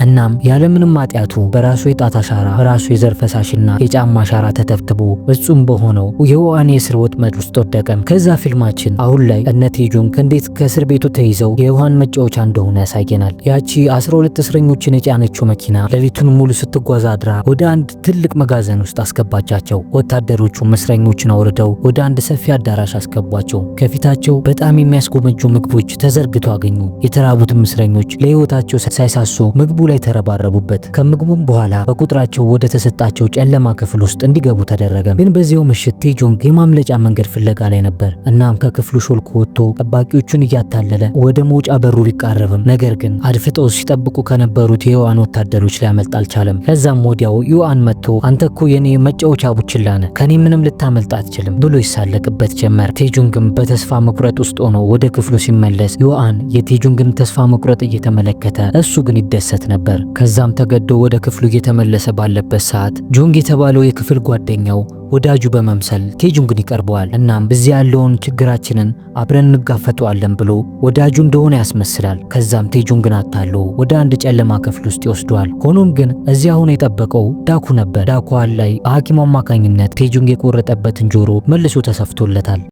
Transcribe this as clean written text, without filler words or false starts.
እናም ያለምንም ኃጢአቱ በራሱ የጣት አሻራ በራሱ የዘር ፈሳሽና የጫማ አሻራ ተተብትቦ ፍጹም በሆነው የዮአን የእስር ወጥመድ ውስጥ ወደቀም። ከዛ ፊልማችን አሁን ላይ እነ ቴጁንግ እንዴት ከእስር ቤቱ ተይዘው የዮአን መጫወቻ እንደሆነ ያሳየናል። ያቺ 12 እስረኞችን የጫነችው መኪና ሌሊቱን ሙሉ ስትጓዝ አድራ ወደ አንድ ትልቅ መጋዘን ውስጥ አስገባቻቸው። ወታደሮቹም እስረኞችን አውርደው ወደ አንድ ሰፊ አዳራሽ አስገቧቸው። ከፊታቸው በጣም የሚያስጎመጁ ምግቦች ተዘርግቶ አገኙ። የተራቡትም እስረኞች ለህይወታቸው ሳይሳሱ ምግቡ ላይ ተረባረቡበት። ከምግቡም በኋላ በቁጥራቸው ወደ ተሰጣቸው ጨለማ ክፍል ውስጥ እንዲገቡ ተደረገ። ግን በዚያው ምሽት ቴጁንግ የማምለጫ መንገድ ፍለጋ ላይ ነበር። እናም ከክፍሉ ሾልኮ ወጥቶ ጠባቂዎቹን እያታለለ ወደ መውጫ በሩ ሊቃረብም፣ ነገር ግን አድፍጠው ሲጠብቁ ከነበሩት የዮአን ወታደሮች ሊያመልጥ አልቻለም። ከዛም ወዲያው ዮአን መጥቶ አንተ እኮ የኔ መጫወቻ ቡችላ ነህ፣ ከኔ ምንም ልታመልጥ አትችልም ብሎ ይሳለቅበት ጀመር። ቴጁንግም በተስፋ መቁረጥ ውስጥ ሆኖ ወደ ክፍሉ ሲመለስ ዮአን የቴጁንግን ተስፋ መቁረጥ እየተመለከተ እሱ ግን ይደሰት ነበር። ከዛም ተገዶ ወደ ክፍሉ እየተመለሰ ባለበት ሰዓት ጁንግ የተባለው የክፍል ጓደኛው ወዳጁ በመምሰል ቴጁንግን ይቀርበዋል። እናም በዚህ ያለውን ችግራችንን አብረን እንጋፈጠዋለን ብሎ ወዳጁ እንደሆነ ያስመስላል። ከዛም ቴጁንግን አታሎ ወደ አንድ ጨለማ ክፍል ውስጥ ይወስደዋል። ሆኖም ግን እዚያ ሆኖ የጠበቀው ዳኩ ነበር። ዳኩ ላይ በሐኪሙ አማካኝነት ቴጁንግ የቆረጠበትን ጆሮ መልሶ ተሰፍቶለታል።